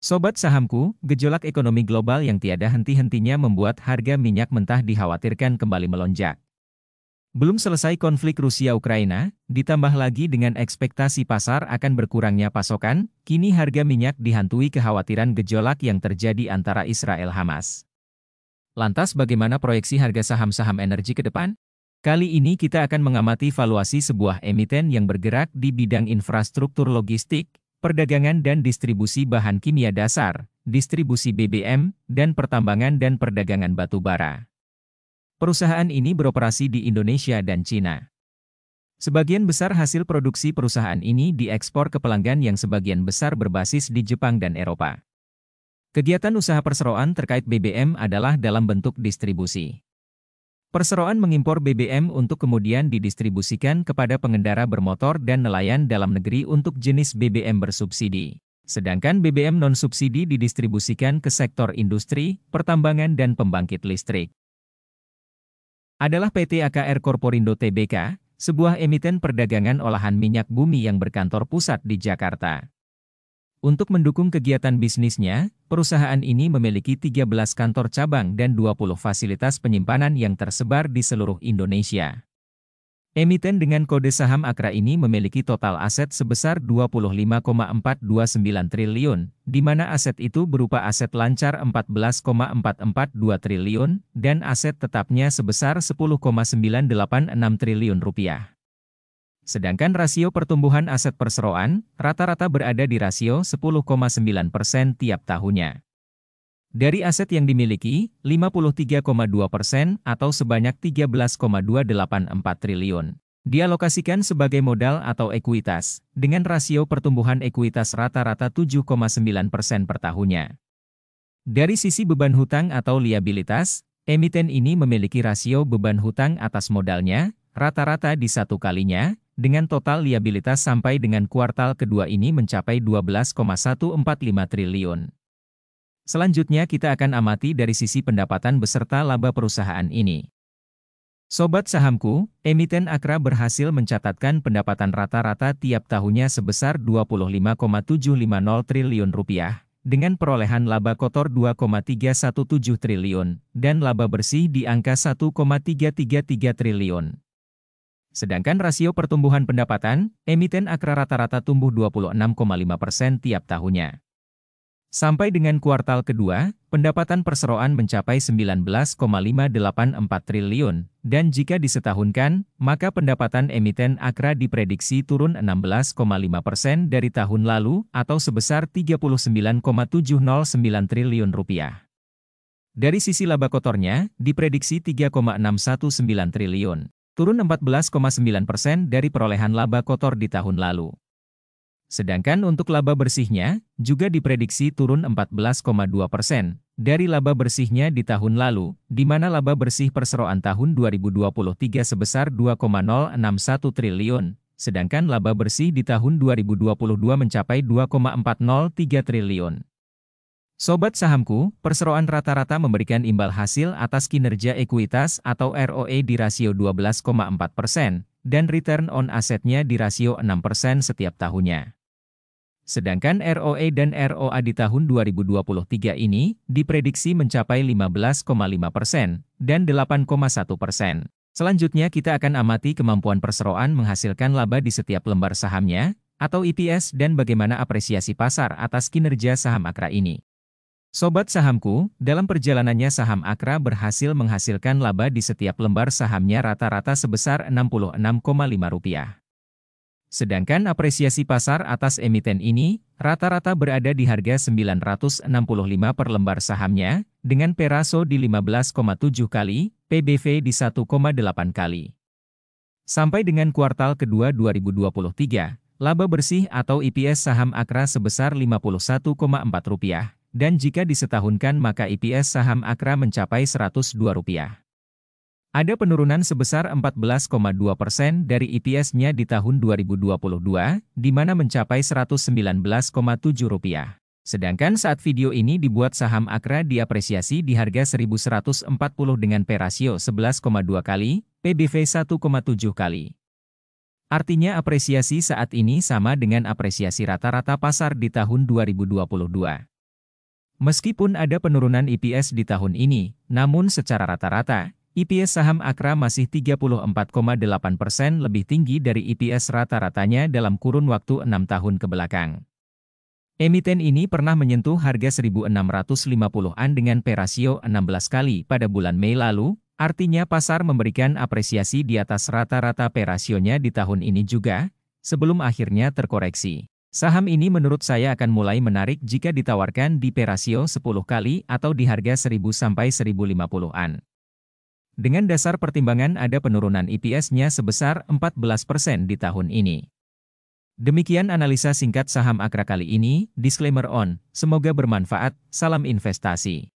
Sobat sahamku, gejolak ekonomi global yang tiada henti-hentinya membuat harga minyak mentah dikhawatirkan kembali melonjak. Belum selesai konflik Rusia-Ukraina, ditambah lagi dengan ekspektasi pasar akan berkurangnya pasokan, kini harga minyak dihantui kekhawatiran gejolak yang terjadi antara Israel-Hamas. Lantas bagaimana proyeksi harga saham-saham energi ke depan? Kali ini kita akan mengamati valuasi sebuah emiten yang bergerak di bidang infrastruktur logistik, perdagangan dan distribusi bahan kimia dasar, distribusi BBM, dan pertambangan dan perdagangan batu bara. Perusahaan ini beroperasi di Indonesia dan Cina. Sebagian besar hasil produksi perusahaan ini diekspor ke pelanggan yang sebagian besar berbasis di Jepang dan Eropa. Kegiatan usaha perseroan terkait BBM adalah dalam bentuk distribusi. Perseroan mengimpor BBM untuk kemudian didistribusikan kepada pengendara bermotor dan nelayan dalam negeri untuk jenis BBM bersubsidi. Sedangkan BBM non-subsidi didistribusikan ke sektor industri, pertambangan dan pembangkit listrik. Adalah PT AKR Corporindo Tbk, sebuah emiten perdagangan olahan minyak bumi yang berkantor pusat di Jakarta. Untuk mendukung kegiatan bisnisnya, perusahaan ini memiliki 13 kantor cabang dan 20 fasilitas penyimpanan yang tersebar di seluruh Indonesia. Emiten dengan kode saham AKRA ini memiliki total aset sebesar 25,429 triliun, di mana aset itu berupa aset lancar 14,442 triliun, dan aset tetapnya sebesar 10,986 triliun rupiah. Sedangkan rasio pertumbuhan aset perseroan, rata-rata berada di rasio 10,9% tiap tahunnya. Dari aset yang dimiliki, 53,2% atau sebanyak 13,284 triliun, dialokasikan sebagai modal atau ekuitas, dengan rasio pertumbuhan ekuitas rata-rata 7,9% per tahunnya. Dari sisi beban hutang atau liabilitas, emiten ini memiliki rasio beban hutang atas modalnya, rata-rata di satu kalinya, dengan total liabilitas sampai dengan kuartal kedua ini mencapai 12,145 triliun. Selanjutnya kita akan amati dari sisi pendapatan beserta laba perusahaan ini. Sobat sahamku, emiten AKRA berhasil mencatatkan pendapatan rata-rata tiap tahunnya sebesar 25,750 triliun rupiah, dengan perolehan laba kotor 2,317 triliun, dan laba bersih di angka 1,333 triliun. Sedangkan rasio pertumbuhan pendapatan, emiten AKRA rata-rata tumbuh 26,5% tiap tahunnya. Sampai dengan kuartal kedua, pendapatan perseroan mencapai 19,584 triliun, dan jika disetahunkan, maka pendapatan emiten AKRA diprediksi turun 16,5% dari tahun lalu, atau sebesar 39,709 triliun rupiah. Dari sisi laba kotornya, diprediksi 3,619 triliun. Turun 14,9% dari perolehan laba kotor di tahun lalu. Sedangkan untuk laba bersihnya, juga diprediksi turun 14,2% dari laba bersihnya di tahun lalu, di mana laba bersih perseroan tahun 2023 sebesar 2,061 triliun, sedangkan laba bersih di tahun 2022 mencapai 2,403 triliun. Sobat sahamku, perseroan rata-rata memberikan imbal hasil atas kinerja ekuitas atau ROE di rasio 12,4%, dan return on assetnya di rasio 6% setiap tahunnya. Sedangkan ROE dan ROA di tahun 2023 ini diprediksi mencapai 15,5% dan 8,1%. Selanjutnya kita akan amati kemampuan perseroan menghasilkan laba di setiap lembar sahamnya, atau EPS, dan bagaimana apresiasi pasar atas kinerja saham AKRA ini. Sobat sahamku, dalam perjalanannya saham AKRA berhasil menghasilkan laba di setiap lembar sahamnya rata-rata sebesar Rp66,5. Sedangkan apresiasi pasar atas emiten ini, rata-rata berada di harga Rp965 per lembar sahamnya, dengan P/RASO di 15,7 kali, PBV di 1,8 kali. Sampai dengan kuartal kedua 2023, laba bersih atau EPS saham AKRA sebesar Rp51,4. Dan jika disetahunkan maka EPS saham AKRA mencapai Rp102. Ada penurunan sebesar 14,2% dari EPS-nya di tahun 2022, di mana mencapai Rp119,7. Sedangkan saat video ini dibuat saham AKRA diapresiasi di harga Rp1.140 dengan P/rasio 11,2 kali, PBV 1,7 kali. Artinya apresiasi saat ini sama dengan apresiasi rata-rata pasar di tahun 2022. Meskipun ada penurunan EPS di tahun ini, namun secara rata-rata, EPS saham Akra masih 34,8% lebih tinggi dari EPS rata-ratanya dalam kurun waktu 6 tahun kebelakang. Emiten ini pernah menyentuh harga 1.650-an dengan P/rasio 16 kali pada bulan Mei lalu, artinya pasar memberikan apresiasi di atas rata-rata P/rasionya di tahun ini juga, sebelum akhirnya terkoreksi. Saham ini menurut saya akan mulai menarik jika ditawarkan di P/rasio 10 kali atau di harga 1.000 sampai 1.050-an. Dengan dasar pertimbangan ada penurunan EPS-nya sebesar 14% di tahun ini. Demikian analisa singkat saham Akra kali ini, disclaimer on, semoga bermanfaat, salam investasi.